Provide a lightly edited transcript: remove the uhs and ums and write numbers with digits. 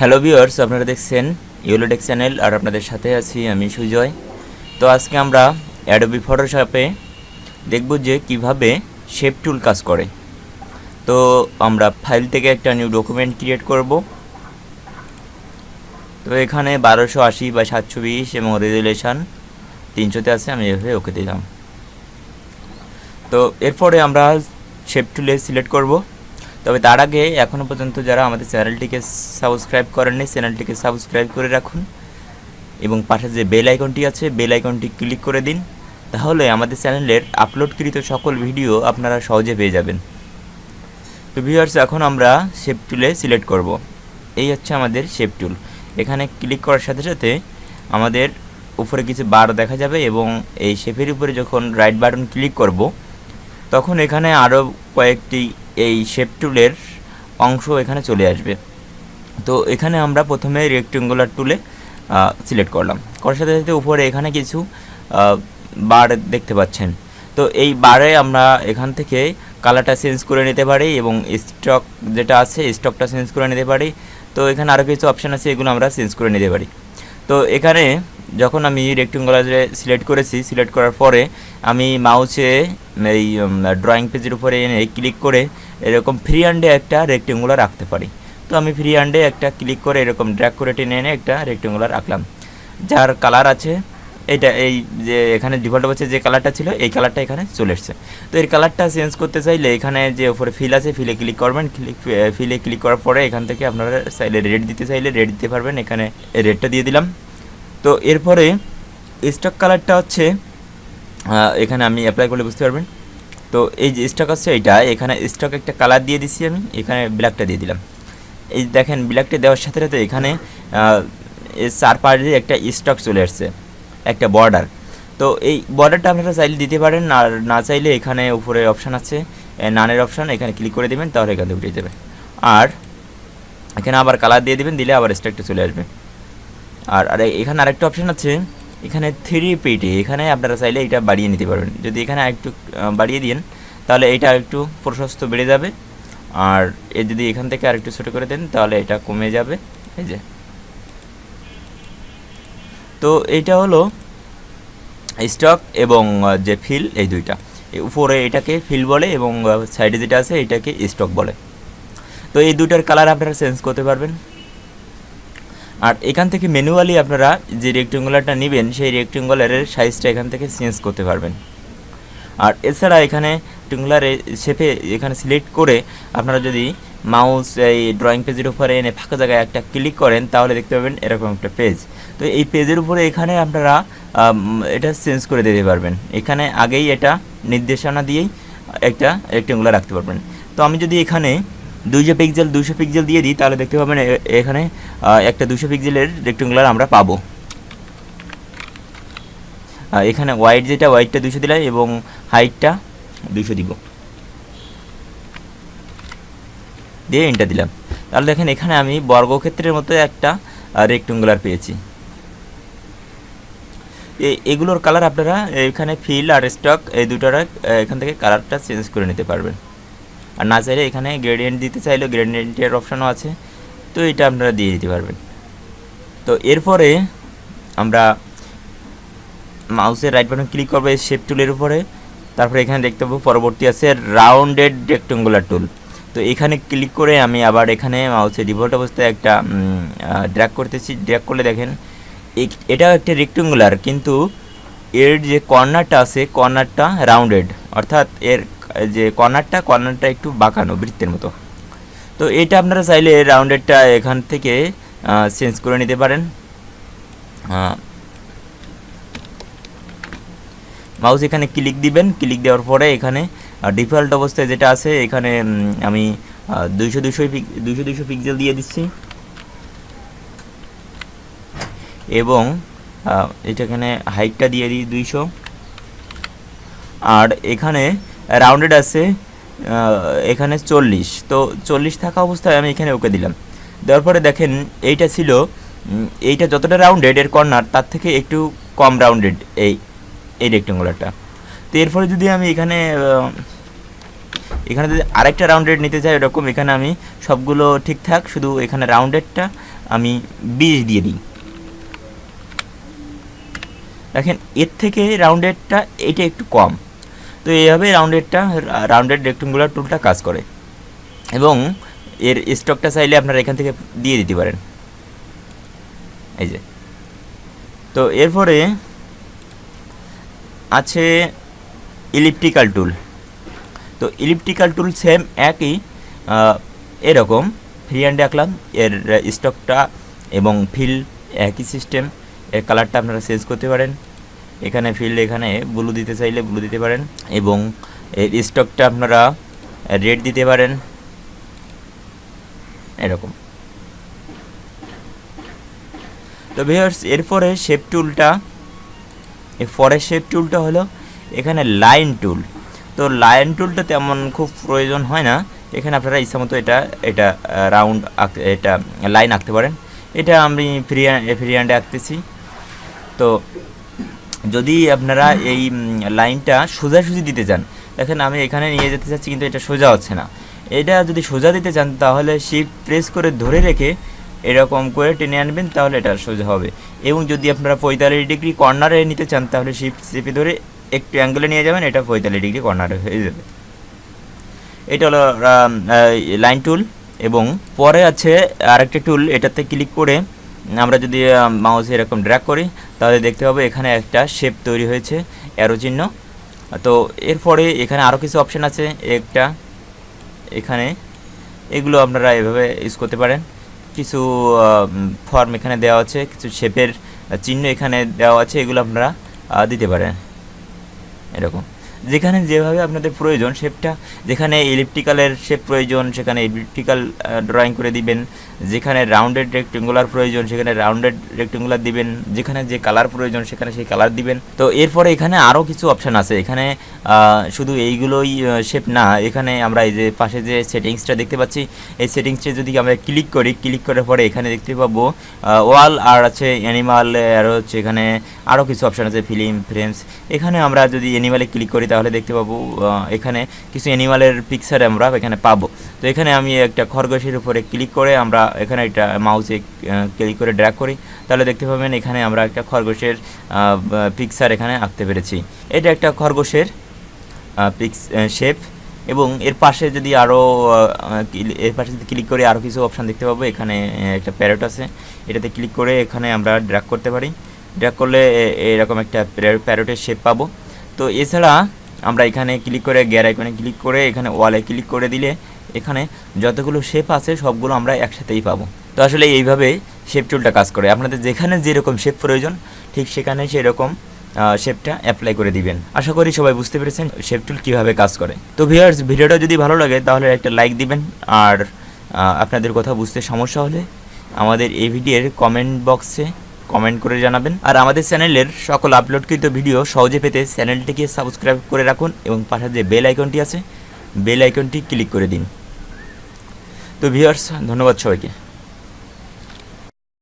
Hello viewers, আপনারা দেখছেন ইউলোটেক channel আর আপনাদের সাথে আছি আমি সুজয়। তো আজকে আমরা অ্যাডোবি ফটোশপে দেখব যে কিভাবে শেপ টুল কাজ করে। তো আমরা ফাইল থেকে একটা নিউ ডকুমেন্ট ক্রিয়েট করব। তো এখানে 1280 বা 720 এবং রেজুলেশন 300-তে আছে, আমি এভাবে ওকে দিলাম। তো এরপরে আমরা শেপ টুলে সিলেক্ট করব। তবে তার আগে এখনও পর্যন্ত যারা আমাদের চ্যানেলটিকে সাবস্ক্রাইব করেননি, চ্যানেলটিকে সাবস্ক্রাইব করে রাখুন এবং পাশে যে বেল আইকনটি আছে বেল আইকনটি ক্লিক করে দিন। তাহলে আমাদের চ্যানেলের আপলোডকৃত সকল ভিডিও আপনারা সহজে পেয়ে যাবেন। তো ভিউয়ার্স, এখন আমরা শেপ টুলে সিলেক্ট করব। এই হচ্ছে আমাদের শেপ টুল। এখানে ক্লিক করার সাথে সাথে আমাদের উপরে কিছু বার দেখা যাবে এবং এই শেপের উপরে যখন রাইট বাটন ক্লিক করব তখন এখানে আরও কয়েকটি এই শেপ টুলের অংশ এখানে চলে আসবে। তো এখানে আমরা প্রথমে রেক্টেঙ্গুলার টুলে সিলেক্ট করলাম, করার সাথে সাথে উপরে এখানে কিছু বার দেখতে পাচ্ছেন। তো এই বারে আমরা এখান থেকে কালারটা চেঞ্জ করে নিতে পারি এবং স্টক যেটা আছে স্টকটা চেঞ্জ করে নিতে পারি। তো এখানে আরও কিছু অপশান আছে, এগুলো আমরা চেঞ্জ করে নিতে পারি। তো এখানে যখন আমি রেক্টেঙ্গুলারে সিলেক্ট করেছি, সিলেক্ট করার পরে আমি মাউসে এই ড্রয়িং পেজের উপরে এনে ক্লিক করে এরকম ফ্রি হ্যান্ডে একটা রেক্টেঙ্গুলার রাখতে পারি। তো আমি ফ্রি হ্যান্ডে একটা ক্লিক করে এরকম ড্র্যাগ করে টেনে এনে একটা রেক্টেঙ্গুলার রাখলাম, যার কালার আছে এটা এই যে এখানে ডিফল্ট হচ্ছে যে কালারটা ছিল এই কালারটা এখানে চলে এসছে। তো এর কালারটা চেঞ্জ করতে চাইলে এখানে যে উপরে ফিল আছে ফিলে ক্লিক করবেন, ফিলে ক্লিক করার পরে এখান থেকে আপনারা চাইলে রেড দিতে চাইলে রেড দিতে পারবেন। এখানে রেডটা দিয়ে দিলাম। তো এরপরে স্টক কালারটা হচ্ছে এখানে আমি অ্যাপ্লাই করলে বুঝতে পারবেন। তো এই যে স্টক আছে এইটা এখানে স্টক একটা কালার দিয়ে দিচ্ছি, আমি এখানে ব্ল্যাকটা দিয়ে দিলাম। এই দেখেন ব্ল্যাকটা দেওয়ার সাথে সাথে এখানে চারপাশে একটা স্টক চলে আসছে, একটা বর্ডার। তো এই বর্ডারটা আপনারা চাইলে দিতে পারেন, আর না চাইলে এখানে উপরে অপশান আছে নানের অপশান, এখানে ক্লিক করে দেবেন তাহলে এখান থেকে উঠে যাবে। আর এখানে আবার কালার দিয়ে দেবেন, দিলে আবার স্টকটা চলে আসবে। আর এখানে আরেকটা অপশান আছে এখানে 3 এখানে আপনারা চাইলে এটা বাড়িয়ে নিতে পারবেন। যদি এখানে আরেকটু বাড়িয়ে দিন তাহলে এটা আরেকটু প্রশস্ত বেড়ে যাবে, আর যদি এখান থেকে আরেকটু ছোটো করে দেন তাহলে এটা কমে যাবে। এই যে, তো এইটা হলো স্টক এবং যে ফিল, এই দুইটা। উপরে এটাকে ফিল বলে এবং সাইডে যেটা আছে এটাকে স্টক বলে। তো এই দুটার কালার আপনারা চেঞ্জ করতে পারবেন। আর এখান থেকে ম্যানুয়ালি আপনারা যে রেক্টেঙ্গুলারটা নেবেন সেই রেক্টেঙ্গুলারের সাইজটা এখান থেকে চেঞ্জ করতে পারবেন। আর এছাড়া এখানে রেক্টেঙ্গুলারে শেপে এখানে সিলেক্ট করে আপনারা যদি মাউস এই ড্রয়িং পেজের উপরে এনে ফাঁকা জায়গায় একটা ক্লিক করেন তাহলে দেখতে পাবেন এরকম একটা পেজ। তো এই পেজের উপরে এখানে আপনারা এটা চেঞ্জ করে দিতে পারবেন। এখানে আগেই এটা নির্দেশনা দিয়েই একটা রেক্টেঙ্গুলার রাখতে পারবেন। তো আমি যদি এখানে 200 পিক্সেল দিয়ে দিই তাহলে দেখতে পাবেন এখানে একটা 200 পিক্সেলের রেক্টেঙ্গুলার আমরা পাবো। এখানে ওয়াইড যেটা ওয়াইডটা 200 দিলাম এবং হাইটটা 200 দিব, দিয়ে এন্টার দিলাম। তাহলে দেখেন এখানে আমি বর্গক্ষেত্রের মতো একটা রেক্টেঙ্গুলার পেয়েছি। এগুলোর কালার আপনারা এখানে ফিল আর স্টক এই দুটার এখান থেকে কালারটা চেঞ্জ করে নিতে পারবেন। আর না চাইলে এখানে গ্রেডিয়েন্ট দিতে চাইলেও গ্রেডিয়েন্টের অপশানও আছে, তো এটা আপনারা দিয়ে দিতে পারবেন। তো এরপরে আমরা মাউসের রাইট বাটন ক্লিক করবো এই শেপ টুলের উপরে। তারপরে এখানে দেখতে পাবো পরবর্তী আছে রাউন্ডেড রেক্টেঙ্গুলার টুল। তো এখানে ক্লিক করে আমি আবার এখানে মাউসের ডিফল্ট অবস্থায় একটা ড্র্যাগ করতেছি। ড্র্যাগ করলে দেখেন এটাও একটা রেক্টেঙ্গুলার, কিন্তু এর যে কর্নারটা আছে কর্নারটা রাউন্ডেড, অর্থাৎ এর যে কর্নারটা একটু বাঁকানো বৃত্তের মতো। তো এটা আপনারা চাইলে রাউন্ডেডটা এখান থেকে চেঞ্জ করে নিতে পারেন। মাউস এখানে ক্লিক দিবেন, ক্লিক দেওয়ার পরে এখানে ডিফল্ট অবস্থায় যেটা আছে এখানে আমি 200 পিক্সেল দিয়ে দিচ্ছি এবং এটা এখানে হাইটটা দিয়ে দিই 200। আর এখানে রাউন্ডেড আছে এখানে 40, তো 40 থাকা অবস্থায় আমি এখানে ওকে দিলাম। দেওয়ার পরে দেখেন এইটা ছিল এইটা যতটা রাউন্ডেড এর কর্নার তার থেকে একটু কম রাউন্ডেড এই রেক্টেঙ্গুলারটা। তো এরপরে যদি আমি এখানে এখানে যদি আরেকটা রাউন্ডেড নিতে চাই এরকম, এখানে আমি সবগুলো ঠিকঠাক, শুধু এখানে রাউন্ডেডটা আমি 20 দিয়ে দিই। দেখেন এর থেকে রাউন্ডেডটা এটা একটু কম। তো এইভাবে রাউন্ডেড রেক্টেঙ্গুলার টুলটা কাজ করে। এবং এর স্টকটা চাইলে আপনারা এখান থেকে দিয়ে দিতে পারেন, এই যে। তো এরপরে আছে ইলিপ্টিক্যাল টুল। তো ইলিপ্টিক্যাল টুল সেম একই, এরকম ফ্রি হ্যান্ডে আঁকলাম, এর স্টকটা এবং ফিল একই সিস্টেম। এর কালারটা আপনারা চেঞ্জ করতে পারেন, এখানে ফিল্ড, এখানে ব্লু দিতে চাইলে ব্লু দিতে পারেন, এবং এর স্টকটা আপনারা রেড দিতে পারেন, এরকম। তো ভিউয়ার্স এরপরে শেপ টুলটা, এরপরে শেপ টুলটা হলো এখানে লাইন টুল। তো লাইন টুলটা তেমন খুব প্রয়োজন হয় না, এখানে আপনারা ইচ্ছামতো এটা রাউন্ড এটা লাইন আঁকতে পারেন। এটা আমি ফ্রি হ্যান্ডে আঁকতেছি। তো যদি আপনারা এই লাইনটা সোজাসুজি দিতে চান, দেখেন আমি এখানে নিয়ে যেতে চাচ্ছি কিন্তু এটা সোজা হচ্ছে না। এটা যদি সোজা দিতে চান তাহলে শিফট প্রেস করে ধরে রেখে এরকম করে টেনে আনবেন, তাহলে এটা সোজা হবে। এবং যদি আপনারা 45 ডিগ্রি কর্নারে নিতে চান তাহলে শিফট চেপে ধরে একটু অ্যাঙ্গেলে নিয়ে যাবেন, এটা 45 ডিগ্রি কর্নারে হয়ে যাবে। এটা হলো লাইন টুল। এবং পরে আছে আরেকটা টুল, এটাতে ক্লিক করে আমরা যদি মাউসে এরকম ড্র্যাগ করি তাহলে দেখতে পাবো এখানে একটা শেপ তৈরি হয়েছে, অ্যারো চিহ্ন। তো এরপরে এখানে আরও কিছু অপশান আছে, একটা এখানে, এগুলো আপনারা এভাবে ইউজ করতে পারেন। কিছু ফর্ম এখানে দেওয়া আছে, কিছু শেপের চিহ্ন এখানে দেওয়া আছে, এগুলো আপনারা দিতে পারেন এরকম, যেখানে যেভাবে আপনাদের প্রয়োজন শেপটা। যেখানে ইলিপ্টিক্যালের শেপ প্রয়োজন সেখানে ইলিপ্টিক্যাল ড্রয়িং করে দিবেন, যেখানে রাউন্ডেড রেক্টেঙ্গুলার প্রয়োজন সেখানে রাউন্ডেড রেক্টেঙ্গুলার দিবেন, যেখানে যে কালার প্রয়োজন সেখানে সেই কালার দিবেন। তো এরপরে এখানে আরও কিছু অপশান আছে, এখানে শুধু এইগুলোই শেপ না, এখানে আমরা এই যে পাশে যে সেটিংসটা দেখতে পাচ্ছি, এই সেটিংসে যদি আমরা ক্লিক করার পরে এখানে দেখতে পাবো ওয়াল, আর আছে অ্যানিমাল, আর হচ্ছে এখানে আরও কিছু অপশান আছে ফিল্ম, ফ্রেমস। এখানে আমরা যদি অ্যানিমালে ক্লিক করি তাহলে দেখতে পাবো এখানে কিছু অ্যানিমালের পিকচার আমরা এখানে পাবো। তো এখানে আমি একটা খরগোশের উপরে ক্লিক করে আমরা এখানে একটা মাউসে ক্লিক করে ড্র্যাগ করি, তাহলে দেখতে পাবেন এখানে আমরা একটা খরগোশের পিকচার এখানে আঁকতে পেরেছি। এটা একটা খরগোশের শেপ। এবং এর পাশে যদি ক্লিক করে আরও কিছু অপশান দেখতে পাবো, এখানে একটা প্যারট আছে, এটাতে ক্লিক করে এখানে আমরা ড্র্যাগ করতে পারি। ড্র্যাগ করলে এরকম একটা প্যারটের শেপ পাবো। তো এছাড়া আমরা এখানে ক্লিক করে গিয়ার আইকনে ক্লিক করে এখানে ওয়ালে ক্লিক করে দিলে এখানে যতগুলো শেপ আছে সবগুলো আমরা একসাথেই পাবো। তো আসলে এইভাবে শেপ টুলটা কাজ করে, আপনাদের যেখানে যেরকম শেপ প্রয়োজন ঠিক সেখানে সেরকম শেপটা অ্যাপ্লাই করে দিবেন। আশা করি সবাই বুঝতে পেরেছেন শেপ টুল কীভাবে কাজ করে। তো ভিউয়ার্স ভিডিওটা যদি ভালো লাগে তাহলে একটা লাইক দিবেন, আর আপনাদের কথা বুঝতে সমস্যা হলে আমাদের এই ভিডিওর কমেন্ট বক্সে কমেন্ট করে জানাবেন। আর আমাদের চ্যানেলের সকল আপলোডকৃত ভিডিও সহজে পেতে চ্যানেলটিকে সাবস্ক্রাইব করে রাখুন এবং পাশে যে বেল আইকনটি আছে বেল আইকনটি ক্লিক করে দিন। তো ভিউয়ার্স ধন্যবাদ সবাইকে।